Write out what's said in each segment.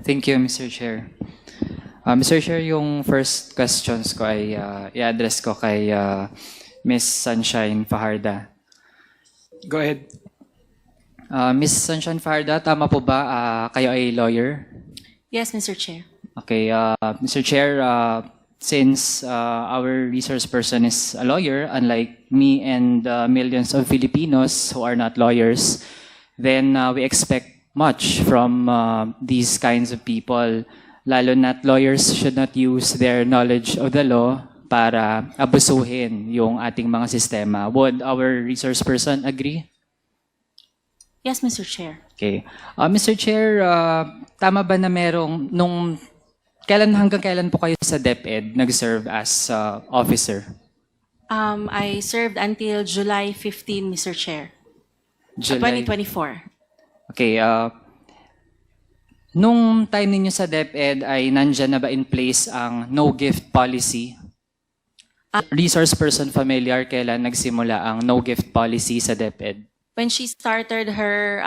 Thank you, Mr. Chair. Mr. Chair, yung first questions ko ay i-address ko kay Ms. Sunshine Fajarda. Go ahead. Ms. Sunshine Fajarda, tama po ba kayo ay lawyer? Yes, Mr. Chair. Okay, Mr. Chair, since our resource person is a lawyer, unlike me and millions of Filipinos who are not lawyers, then we expect much from these kinds of people. Lalo na't lawyers should not use their knowledge of the law para abusuhin yung ating mga sistema. Would our resource person agree? Yes, Mr. Chair. Okay. Mr. Chair, tama ba na merong, hanggang kailan po kayo sa DepEd nag-serve as officer? I served until July 15, Mr. Chair. July? 2024. Okay. Nung time ninyo sa DepEd ay nandyan na ba in place ang no-gift policy? Resource person familiar kailan nagsimula ang no-gift policy sa DepEd? When she started her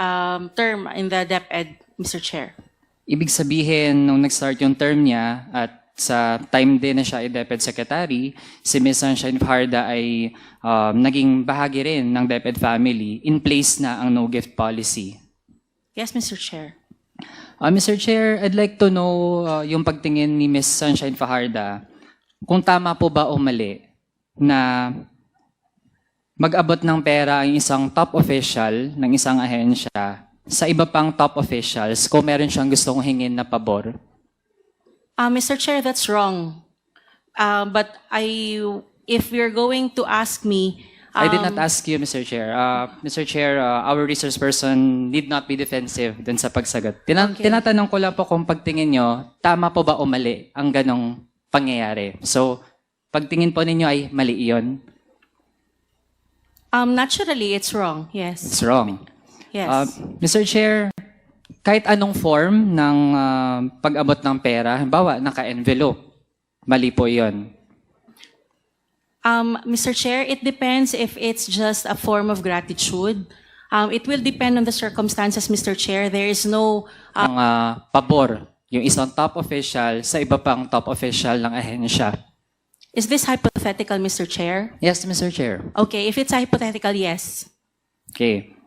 term in the DepEd, Mr. Chair. Ibig sabihin, nung nag-start yung term niya at sa time din na siya ay DepEd Secretary, si Ms. Sunshine Fajarda ay naging bahagi rin ng DepEd family, in place na ang no-gift policy. Yes, Mr. Chair. Mr. Chair, I'd like to know yung pagtingin ni Ms. Sunshine Fajarda, kung tama po ba o mali na mag-abot ng pera ang isang top official ng isang ahensya sa iba pang top officials kung meron siyang gustong hingin na pabor? Mr. Chair, that's wrong. But if you're going to ask me, I did not ask you, Mr. Chair. Mr. Chair, our resource person need not be defensive dun sa pagsagot. Tinatanong ko lang po kung pagtingin nyo, tama po ba o mali ang ganong pangyayari? So, pagtingin po ninyo ay mali iyon? Naturally, it's wrong. Yes. It's wrong. Yes. Mr. Chair, kahit anong form ng pag-abot ng pera, halimbawa, naka-envelope, mali po iyon. Mr. Chair, it depends if it's just a form of gratitude. It will depend on the circumstances, Mr. Chair. There is no... ang pabor, yung isang top official sa iba pang top official ng ahensya. Is this hypothetical, Mr. Chair? Yes, Mr. Chair. Okay, if it's hypothetical, yes. Okay.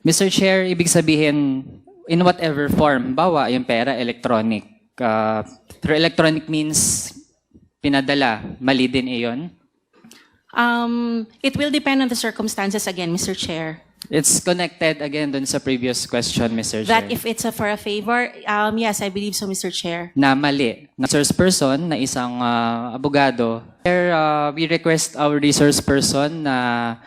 Mr. Chair, ibig sabihin, in whatever form, bawa yung pera, electronic. Through electronic means, pinadala, mali din iyon? It will depend on the circumstances again, Mr. Chair. It's connected again dun sa previous question, Mr. Chair. That if it's for a favor, yes, I believe so, Mr. Chair. Na mali. Na resource person, na isang abogado. Here, we request our resource person na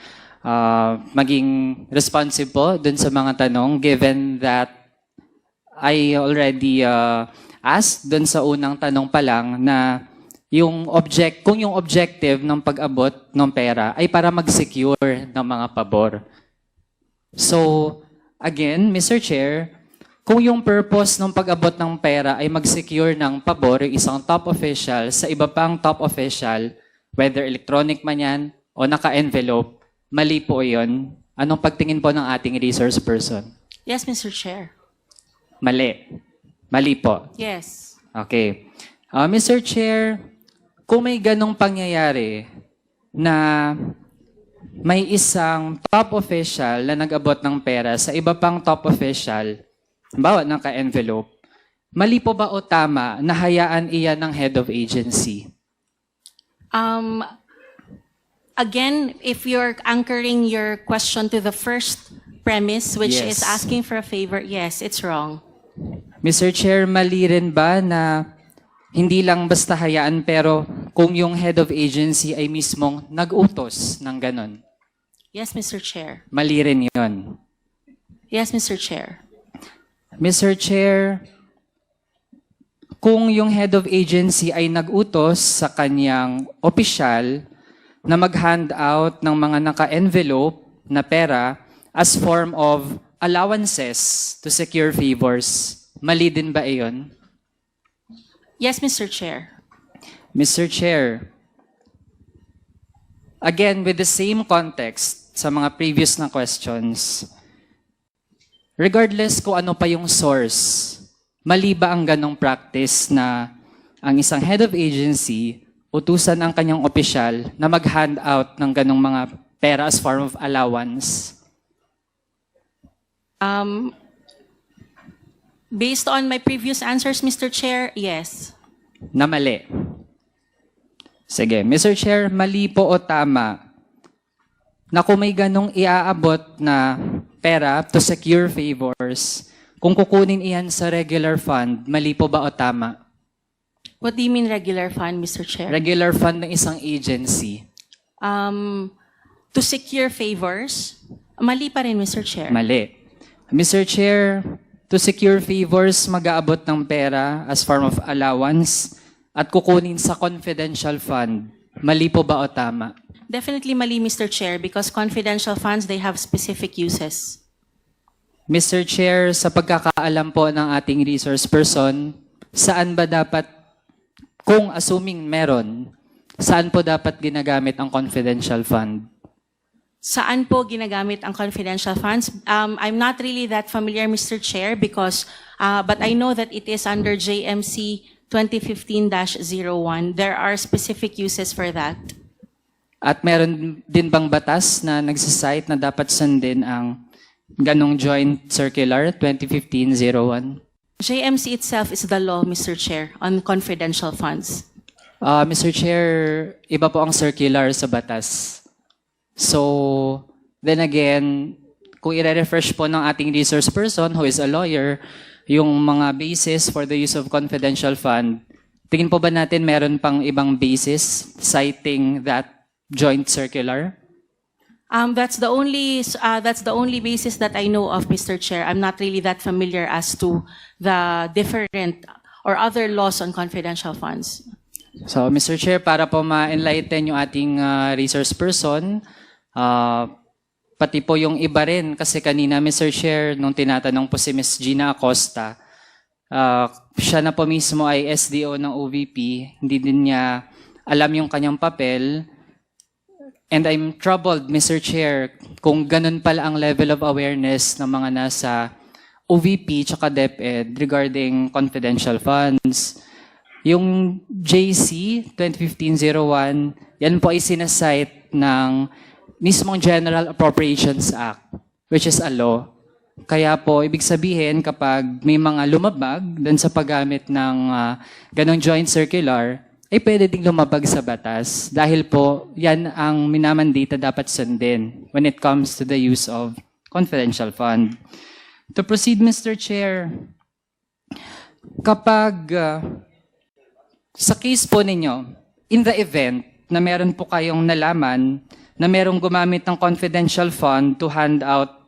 maging responsive po dun sa mga tanong, given that I already asked dun sa unang tanong pa lang na kung yung objective ng pag-abot ng pera ay para mag-secure ng mga pabor. So, again, Mr. Chair, kung yung purpose ng pag-abot ng pera ay mag-secure ng pabor yung isang top official sa iba pang top official, whether electronic man yan o naka-envelope, mali po yun. Anong pagtingin po ng ating resource person? Yes, Mr. Chair. Mali. Mali po. Yes. Okay. Mr. Chair, kung may ganong pangyayari na may isang top official na nag-abot ng pera sa iba pang top official, bawa naka-envelope, mali po ba o tama na hayaan iyan ng head of agency? Again, if you're anchoring your question to the first premise, which Yes. is asking for a favor, yes, it's wrong. Mr. Chair, mali rin ba na hindi lang basta hayaan pero kung yung head of agency ay mismong nag-utos ng ganon? Yes, Mr. Chair. Mali rin yun. Yes, Mr. Chair. Mr. Chair, kung yung head of agency ay nag-utos sa kanyang opisyal na mag-hand out ng mga naka-envelope na pera as form of allowances to secure favors, mali din ba iyon? Yes, Mr. Chair. Mr. Chair, again, with the same context sa mga previous na questions, regardless kung ano pa yung source mali ba ang ganong practice na ang isang head of agency utusan ang kanyang opisyal na mag-hand out ng ganong mga pera as form of allowance? Based on my previous answers, Mr. Chair, yes. Na mali. Sige, Mr. Chair, mali po o tama na kung may ganong iaabot na pera to secure favors, kung kukunin iyan sa regular fund, mali po ba o tama? What do you mean regular fund, Mr. Chair? Regular fund ng isang agency. To secure favors, mali pa rin, Mr. Chair. Mali. Mr. Chair, to secure favors, mag-aabot ng pera as form of allowance at kukunin sa confidential fund. Mali po ba o tama? Definitely mali, Mr. Chair, because confidential funds, they have specific uses. Mr. Chair, sa pagkakaalam po ng ating resource person, saan ba dapat, kung assuming meron, saan po dapat ginagamit ang confidential fund? Saan po ginagamit ang confidential funds? I'm not really that familiar, Mr. Chair, because, but I know that it is under JMC 2015-01. There are specific uses for that. At meron din bang batas na nagsasite na dapat sundin ang ganong joint circular 2015-01? JMC itself is the law, Mr. Chair, on confidential funds. Mr. Chair, iba po ang circular sa batas. So, then again, kung i-refresh po ng ating resource person who is a lawyer, yung mga basis for the use of confidential fund, tingin po ba natin meron pang ibang basis citing that joint circular? That's the only basis that I know of, Mr. Chair. I'm not really that familiar as to the different or other laws on confidential funds. So, Mr. Chair, para po ma-enlighten yung ating resource person, pati po yung iba rin, kasi kanina, Mr. Chair, nung tinatanong po si Ms. Gina Acosta, siya na po mismo ay SDO ng OVP, hindi din niya alam yung kanyang papel. And I'm troubled, Mr. Chair, kung ganun pala ang level of awareness ng mga nasa OVP tsaka DepEd regarding confidential funds. Yung JC 2015-01, yan po ay sinasite ng mismong General Appropriations Act, which is a law. Kaya po, ibig sabihin, kapag may mga lumabag dun sa paggamit ng ganong joint circular, ay pwede ding lumabag sa batas dahil po yan ang minamandita dapat sundin when it comes to the use of confidential fund. To proceed, Mr. Chair, kapag sa case po ninyo, in the event na meron po kayong nalaman na merong gumamit ng confidential fund to hand out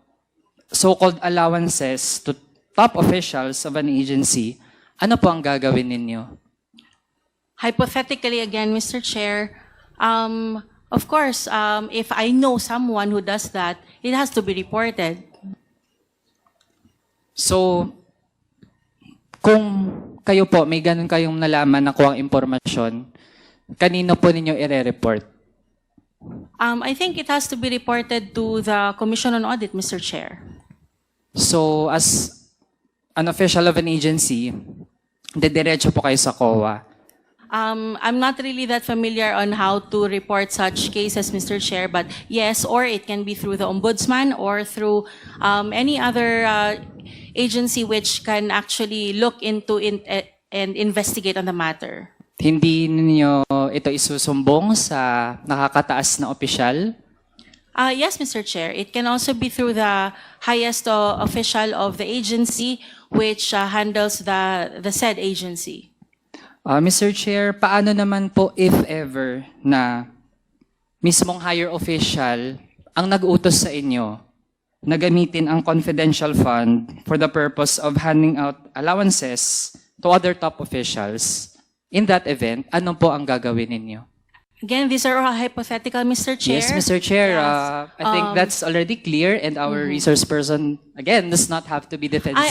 so-called allowances to top officials of an agency, ano po ang gagawin ninyo? Hypothetically, again, Mr. Chair, of course, if I know someone who does that, it has to be reported. So, kung kayo po, may ganun kayong nalaman na kuwang impormasyon, kanino po ninyo i-report? I think it has to be reported to the Commission on Audit, Mr. Chair. So, as an official of an agency, dediretso po kayo sa COA. I'm not really that familiar on how to report such cases, Mr. Chair, but yes, or it can be through the Ombudsman or through any other agency which can actually look into and investigate on the matter. Hindi ninyo ito isusumbong sa nakakataas na opisyal? Yes, Mr. Chair. It can also be through the highest official of the agency which handles the said agency. Mr. Chair, paano naman po if ever na mismong higher official ang nag-utos sa inyo na gamitin ang confidential fund for the purpose of handing out allowances to other top officials? In that event, ano po ang gagawin ninyo? Again, these are all hypothetical, Mr. Chair. Yes, Mr. Chair. Yes. I think that's already clear, and our resource person, again, does not have to be defensive.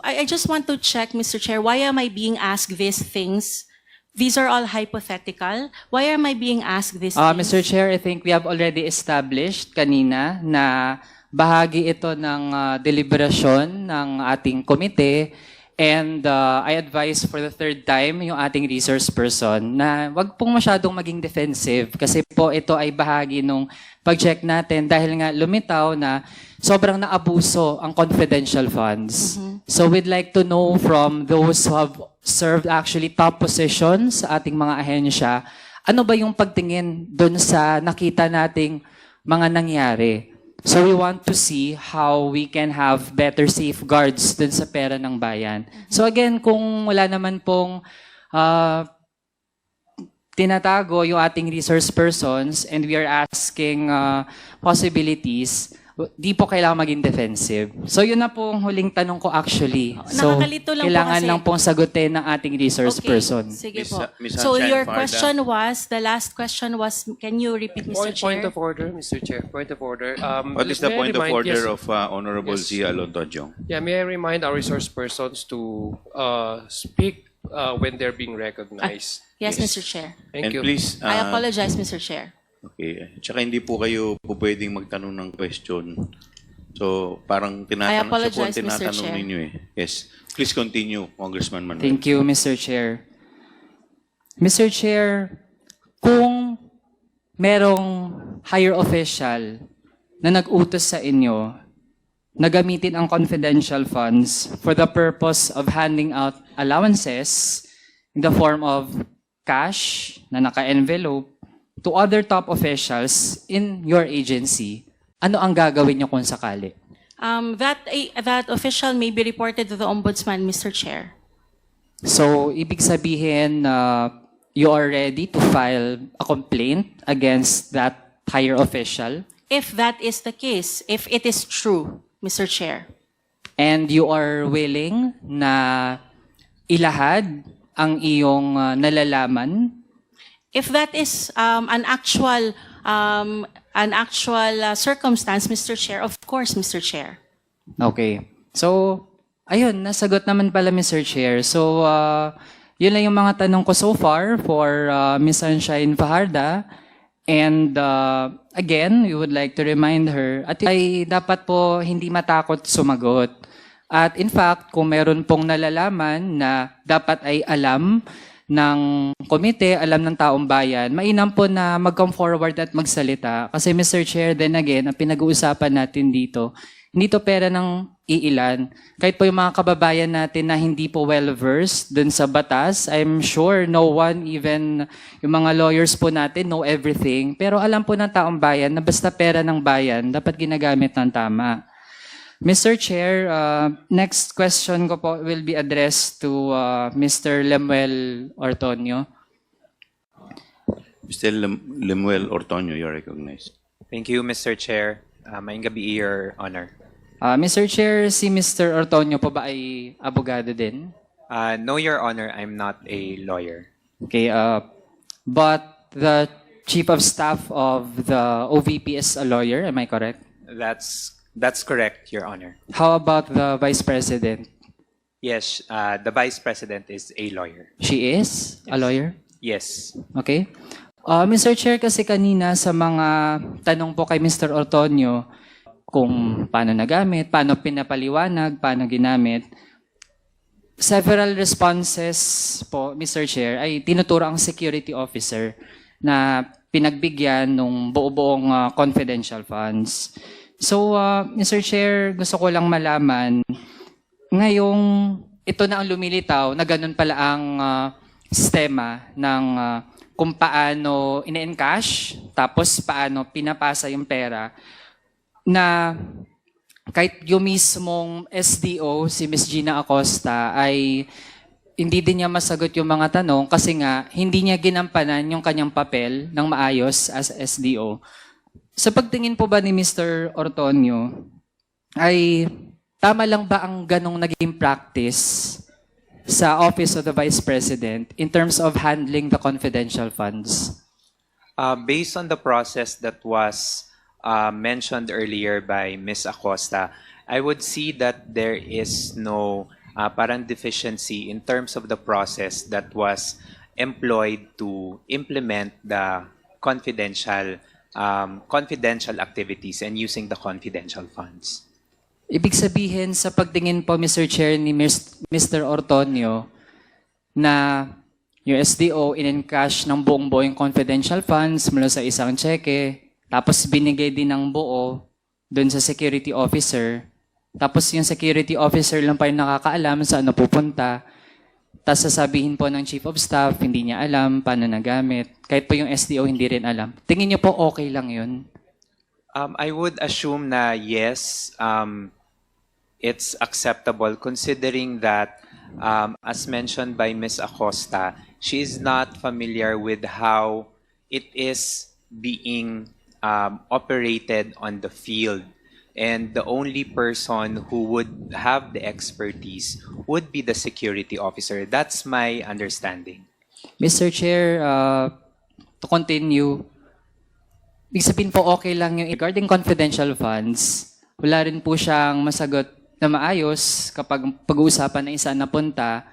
I just want to check, Mr. Chair, why am I being asked these things? These are all hypothetical. Why am I being asked these things? Mr. Chair, I think we have already established kanina na bahagi ito ng deliberasyon ng ating komite, And I advise for the third time yung ating resource person na wag pong masyadong maging defensive kasi po ito ay bahagi nung pag-check natin dahil nga lumitaw na sobrang naabuso ang confidential funds. So we'd like to know from those who have served actually top positions sa ating mga ahensya, ano ba yung pagtingin doon sa nakita nating mga nangyari? So we want to see how we can have better safeguards dun sa pera ng bayan. So again, kung wala naman pong tinatago yung ating resource persons and we are asking possibilities, di po kailangan maging defensive. So yun na po ang huling tanong ko actually. So Nakakalito lang po kailangan kasi- lang pong sagutin ng ating resource person. Sige Miss- po. Miss So Sunshine your Farda. question was, the last question was, can you repeat, Mr. Point Chair? of order, Mr. Chair. Point of order. What is the may I point of remind- order yes. of Honorable Yes. Zia Londoño? Yeah, may I remind our resource persons to speak when they're being recognized. Yes, Mr. Chair. Thank And you. please, I apologize, Mr. Chair. okay. Tsaka hindi po kayo po pwedeng magtanong ng question. So, parang I apologize, siya po ang Mr. tinatanong Chair. ninyo eh. Yes. Please continue, Congressman Manuel. Thank you, Mr. Chair. Mr. Chair, kung merong higher official na nag-utos sa inyo na gamitin ang confidential funds for the purpose of handing out allowances in the form of cash na naka-envelope to other top officials in your agency, ano ang gagawin niyo kung sakali? That official may be reported to the Ombudsman, Mr. Chair. So, ibig sabihin, you are ready to file a complaint against that higher official If that is the case, if it is true, Mr. Chair. and you are willing na ilahad ang iyong nalalaman. If that is an actual circumstance, Mr. Chair, of course, Mr. Chair. Okay. So, ayun, nasagot naman pala, Mr. Chair. So, yun lang yung mga tanong ko so far for Ms. Sunshine Fajarda. And again, we would like to remind her at ay dapat po hindi matakot sumagot. At in fact, kung meron pong nalalaman na dapat ay alam ng komite, alam ng taong bayan, mainam po na mag-come forward at magsalita. Kasi Mr. Chair, then again, ang pinag-uusapan natin dito, hindi to pera ng iilan. Kahit po yung mga kababayan natin na hindi po well-versed dun sa batas, I'm sure no one, even yung mga lawyers po natin, know everything. Pero alam po ng taong bayan na basta pera ng bayan, dapat ginagamit ng tama. Mr. Chair, next question ko po will be addressed to Mr. Lemuel Ortonio. Mr. Lemuel Ortonio, you're recognized. Thank you, Mr. Chair. Maayong gabi, Your Honor. Mr. Chair, si Mr. Ortonio po ba ay abogado din? No, Your Honor, I'm not a lawyer. Okay, but the Chief of Staff of the OVP is a lawyer, am I correct? That's correct, Your Honor. How about the Vice President? Yes, the Vice President is a lawyer. She is a lawyer? Yes. Okay. Mr. Chair, kasi kanina sa mga tanong po kay Mr. Ortonio, kung paano nagamit, paano pinapaliwanag, paano ginamit, several responses po, Mr. Chair, ay tinuturo ang security officer na pinagbigyan ng buo-buong confidential funds. So, Mr. Chair, gusto ko lang malaman, ngayong ito na ang lumilitaw na ganun pala ang sistema ng kung paano ine-encash, tapos paano pinapasa yung pera, na kahit yung mismong SDO, si Ms. Gina Acosta, ay hindi din niya masagot yung mga tanong kasi nga hindi niya ginampanan yung kanyang papel ng maayos as SDO. Sa pagtingin po ba ni Mr. Ortonio, ay tama lang ba ang ganong naging practice sa Office of the Vice President in terms of handling the confidential funds? Based on the process that was mentioned earlier by Ms. Acosta, I would see that there is no parang deficiency in terms of the process that was employed to implement the confidential activities and using the confidential funds. Ibig sabihin, sa pagtingin po, Mr. Chair, ni Mr. Ortonio, na yung SDO in-encash ng buong-buo yung confidential funds mula sa isang cheque, tapos binigay din ng buo doon sa security officer, tapos yung security officer lang pa yung nakakaalam saan napupunta, tapos sasabihin po ng chief of staff, hindi niya alam paano nagamit, kahit po yung SDO hindi rin alam. Tingin niyo po okay lang yun? I would assume na yes, it's acceptable considering that, as mentioned by Ms. Acosta, she is not familiar with how it is being operated on the field. And the only person who would have the expertise would be the security officer. That's my understanding. Mr. Chair, to continue, ibig sabihin po okay lang yung regarding confidential funds, wala rin po siyang masagot na maayos kapag pag-uusapan na isa napunta,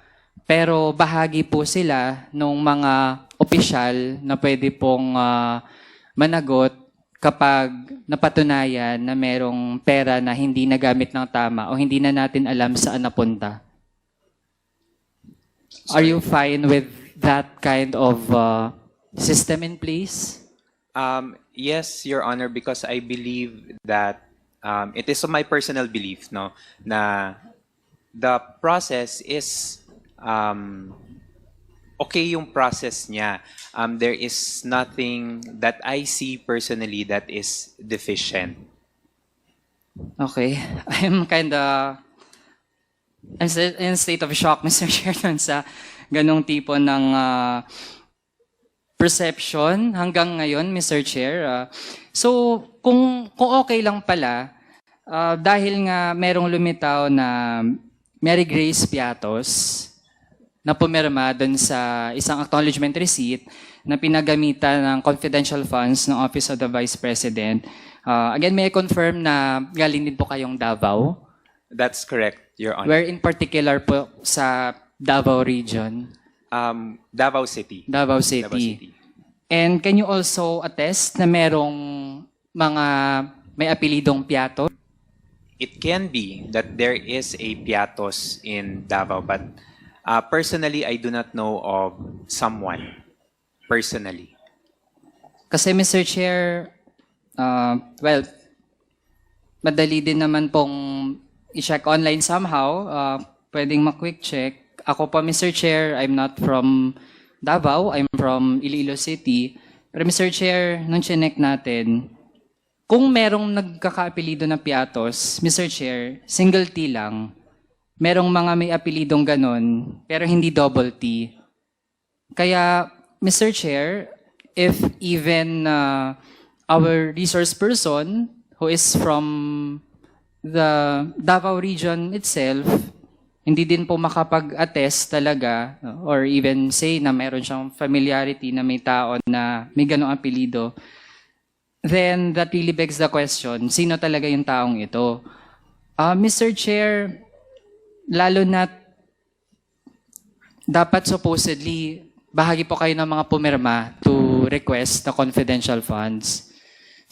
pero bahagi po sila ng mga opisyal na pwede pong managot kapag napatunayan na merong pera na hindi nagamit ng tama o hindi na natin alam saan napunta. Are you fine with that kind of system in place? Yes, Your Honor, because I believe that it is my personal belief, no, na the process is okay yung process niya. There is nothing that I see personally that is deficient. Okay. I'm in a state of shock, Mr. Chair, dun sa ganong tipo ng perception hanggang ngayon, Mr. Chair. So, kung okay lang pala, dahil nga merong lumitaw na Mary Grace Piatos na pumirma dun sa isang acknowledgement receipt na pinagamitan ng confidential funds ng Office of the Vice President. Again, may I confirm na galing din po kayong Davao? That's correct, Your Honor. Where in particular po sa Davao region? Davao City. Davao Davao City. City. And can you also attest na merong mga may apelidong Piato? It can be that there is a Piatos in Davao, but personally, I do not know of someone personally. Kasi Mr. Chair, well, madali din naman pong i-check online somehow. Pwedeng ma-quick check. Ako po, Mr. Chair, I'm not from Davao. I'm from Iloilo City. Pero Mr. Chair, nung chinek natin, kung merong nagkakaapelido na Piatos, Mr. Chair, single T lang. Merong mga may apelidong ganon, pero hindi double T. Kaya, Mr. Chair, if even our resource person who is from the Davao region itself, hindi din po makapag-attest talaga or even say na meron siyang familiarity na may tao na may ganong apelido, then that really begs the question, sino talaga yung taong ito? Mr. Chair, lalo na dapat supposedly bahagi po kayo ng mga pumirma to request the confidential funds.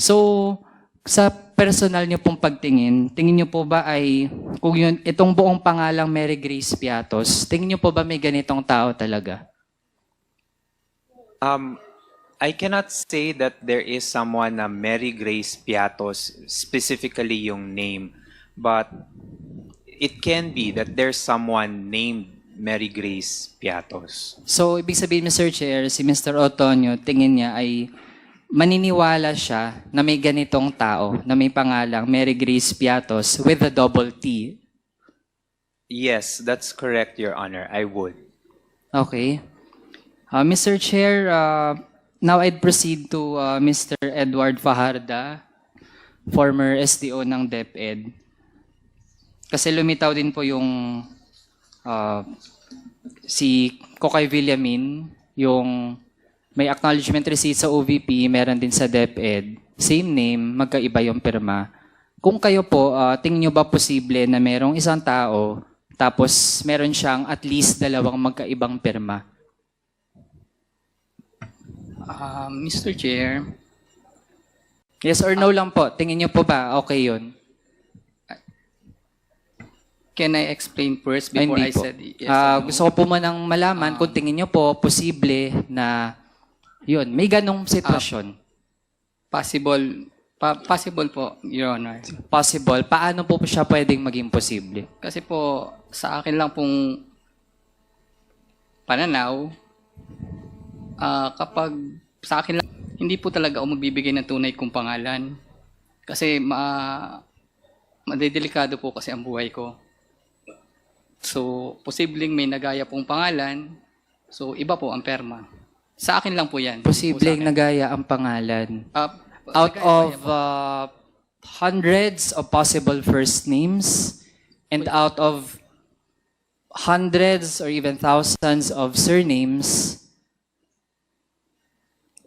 So, sa personal niyo pong pagtingin, tingin niyo po ba ay, kung yun, itong buong pangalang Mary Grace Piatos, tingin niyo po ba may ganitong tao talaga? I cannot say that there is someone na Mary Grace Piatos, specifically yung name, but it can be that there's someone named Mary Grace Piatos. So, ibig sabihin, Mr. Chair, si Mr. Otonio, tingin niya ay maniniwala siya na may ganitong tao, na may pangalang Mary Grace Piatos with a double T. Yes, that's correct, Your Honor. I would. Okay. Mr. Chair, now I'd proceed to Mr. Edward Fajarda, former SDO ng DepEd. Kasi lumitaw din po yung si Kokay Villamin, yung may acknowledgement receipt sa OVP, meron din sa DepEd. Same name, magkaiba yung pirma. Kung kayo po, tingin nyo ba posible na merong isang tao, tapos meron siyang at least dalawang magkaibang pirma? Mr. Chair, Yes or no lang po. Tingin nyo po ba okay yun? Can I explain first Ay, before hindi I po. said yes or no? Gusto ko po manang malaman kung tingin nyo po posible na yun, may ganong sitwasyon. Possible po, Your Honor. Possible. Paano po siya pwedeng maging posible? Kasi po, sa akin lang pong pananaw, kapag sa akin lang, hindi po talaga ako magbibigay ng tunay kong pangalan. Kasi madedelikado po kasi ang buhay ko. So, posibleng may nagaya pong pangalan. So, iba po ang perma. Sa akin lang po yan. Posibleng Hindi po sa akin. nagaya ang pangalan. Out nagaya of po yan. hundreds of possible first names and out of hundreds or even thousands of surnames,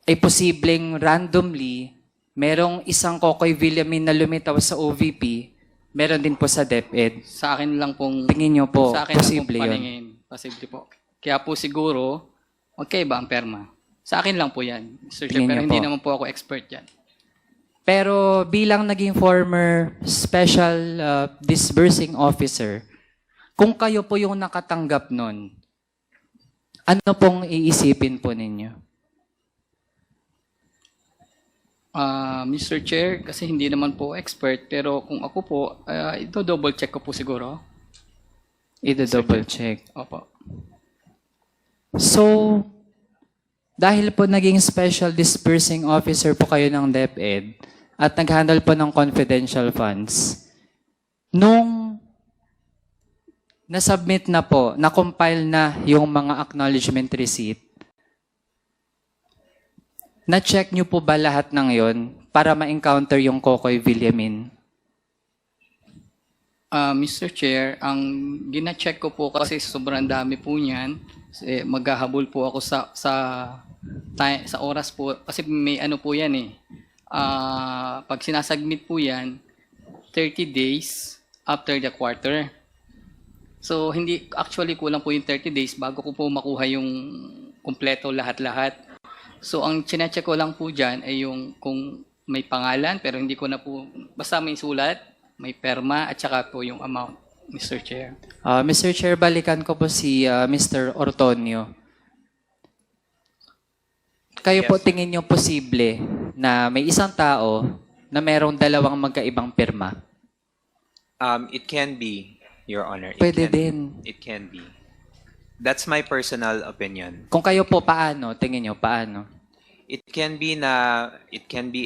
ay posibleng randomly, merong isang Kokoy Villamin na lumitaw sa OVP, meron din po sa DepEd. Sa akin lang pong Tingin nyo po, sa akin posible lang pong yun? paningin. Posible po. Kaya po siguro, magkaiba ang perma. Sa akin lang po yan, Sir Chair, Tingin pero niyo hindi po. naman po ako expert yan. Pero bilang naging former special disbursing officer, kung kayo po yung nakatanggap nun, ano pong iisipin po ninyo? Mr. Chair, kasi hindi naman po expert, pero kung ako po, ito double check ko po siguro. Ida-double check. Opo. So, dahil po naging special disbursing officer po kayo ng DepEd at nag-handle po ng confidential funds, nung nasubmit na po, na-compile na yung mga acknowledgement receipt, na-check nyo po ba lahat ng yon para ma-encounter yung Kokoy Villamin? Mr. Chair, ang gina-check ko po kasi sobrang dami po niyan. Maghahabol po ako sa oras po kasi may ano po yan eh. Pag sinasubmit po yan, 30 days after the quarter. So hindi actually kulang po yung 30 days bago ko po makuha yung kumpleto lahat-lahat. So ang chinecheck ko lang po diyan ay yung kung may pangalan pero hindi ko na po basta may sulat, may perma at saka po yung amount, Mr. Chair. Mr. Chair, balikan ko po si Mr. Ortonio. Kayo po tingin nyo posible na may isang tao na merong dalawang magkaibang pirma? It can be, Your Honor. Pwede can, din. It can be. That's my personal opinion. Kung kayo po, paano? Tingin nyo, paano? It can be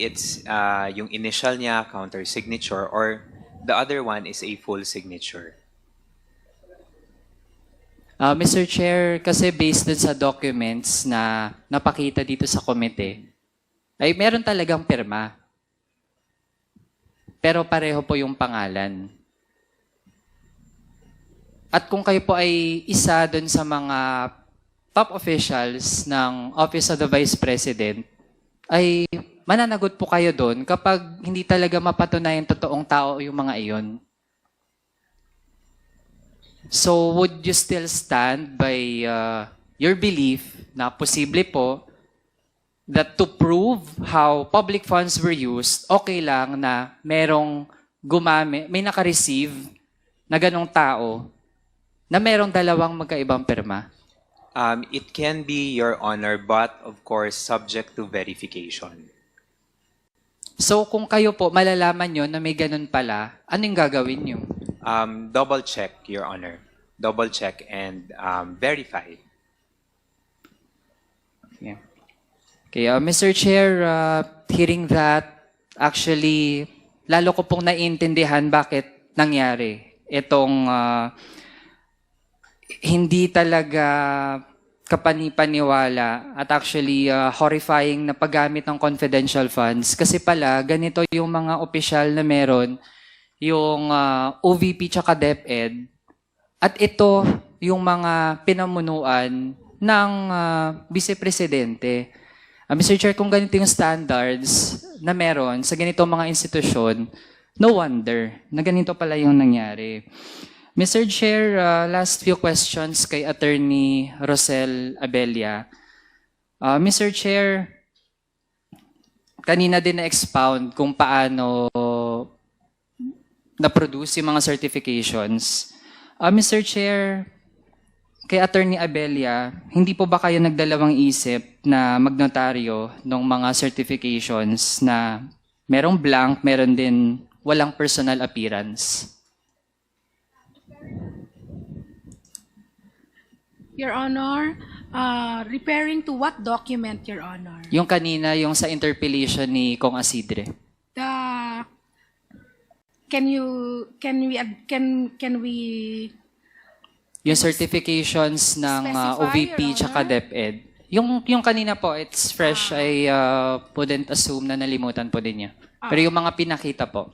it's yung initial niya counter signature or the other one is a full signature. Mr. Chair, kasi based dun sa documents na napakita dito sa komite, ay meron talagang pirma. Pero pareho po yung pangalan. At kung kayo po ay isa dun sa mga top officials ng Office of the Vice President, ay mananagot po kayo doon kapag hindi talaga mapatunayan totoong tao yung mga iyon. So, would you still stand by your belief na posible po that to prove how public funds were used, okay lang na merong may naka-receive na ganong tao na merong dalawang magkaibang pirma? It can be, Your Honor, but of course subject to verification. So, kung kayo po malalaman nyo na may ganun pala, anong gagawin nyo? Double check, Your Honor. Double check and verify. Yeah. Okay, Mr. Chair, hearing that, actually, lalo ko pong naiintindihan bakit nangyari itong hindi talaga kapanipaniwala at actually horrifying na paggamit ng confidential funds. Kasi pala, ganito yung mga opisyal na meron, yung OVP tsaka DepEd, at ito yung mga pinamunuan ng Vice-Presidente. Mr. Chair, kung ganito yung standards na meron sa ganito mga institusyon, no wonder na ganito pala yung nangyari. Mr. Chair, last few questions kay Attorney Rosel Abella. Mr. Chair, kanina din na-expound kung paano na-produce yung mga certifications. Mr. Chair, kay Attorney Abella, hindi po ba kayo nagdalawang isip na magnotaryo ng mga certifications na merong blank, meron din walang personal appearance? Your Honor, referring to what document, Your Honor? Yung kanina, yung sa interpellation ni Kong Asidre. The can we Yung certifications ng Specify, OVP Your tsaka Honor? DepEd. Yung kanina po, it's fresh. I wouldn't assume na nalimutan po din niya. Pero yung mga pinakita po.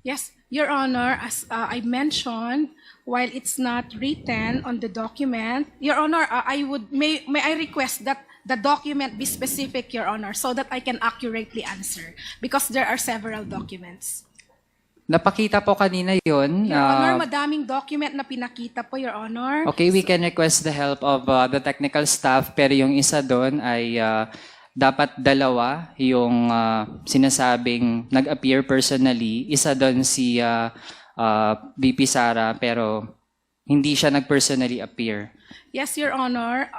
Yes, Your Honor, as I mentioned, while it's not written on the document, Your Honor, may I request that the document be specific, Your Honor, so that I can accurately answer, because there are several documents. Napakita po kanina yun. Your Honor, madaming document na pinakita po, Your Honor. Okay, we can request the help of the technical staff, pero yung isa doon ay dapat dalawa yung sinasabing nag-appear personally. Isa doon si VP Sara, pero hindi siya nag-personally appear. Yes, Your Honor.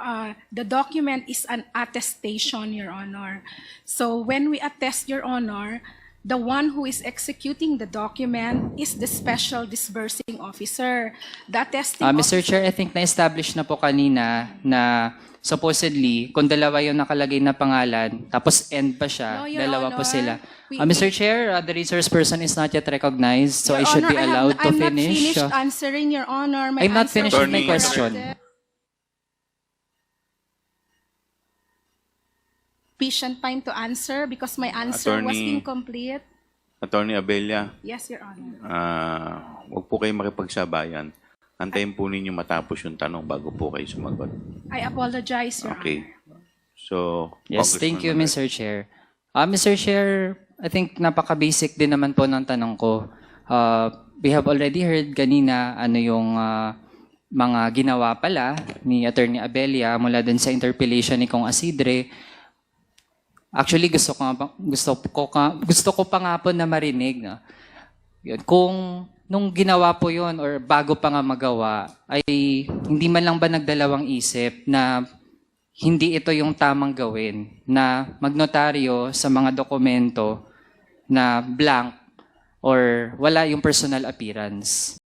The document is an attestation, Your Honor. So when we attest, Your Honor, the one who is executing the document is the special disbursing officer. The attesting Mr. officer. Chair, I think na-establish na po kanina na supposedly, kung dalawa yung nakalagay na pangalan, tapos end pa siya, No, Your dalawa po Honor. sila. We- Mr. Chair, the resource person is not yet recognized, so I Your should be Honor, allowed to I'm not finish. finished answering, Your Honor. My I'm not answer finished was with my question. interrupted. Sufficient time to answer because my answer was Attorney- incomplete. Attorney Abella, Yes, Your Honor. huwag po kayo makipagsabayan. Antayin po ninyo matapos yung tanong bago po kayo sumagot. I apologize, Your Honor. Okay. So, Yes, thank you, Congressman Mr. Chair. Mr. Chair, I think napaka-basic din naman po ng tanong ko. We have already heard kanina ano yung mga ginawa pala ni Attorney Abella mula dun sa interpellation ni Kong Asidre. Actually, gusto ko pa nga po na marinig. No? Yun, kung nung ginawa po yun or bago pa nga magawa, ay hindi man lang ba nagdalawang isip na hindi ito yung tamang gawin, na magnotaryo sa mga dokumento na blank or wala yung personal appearance.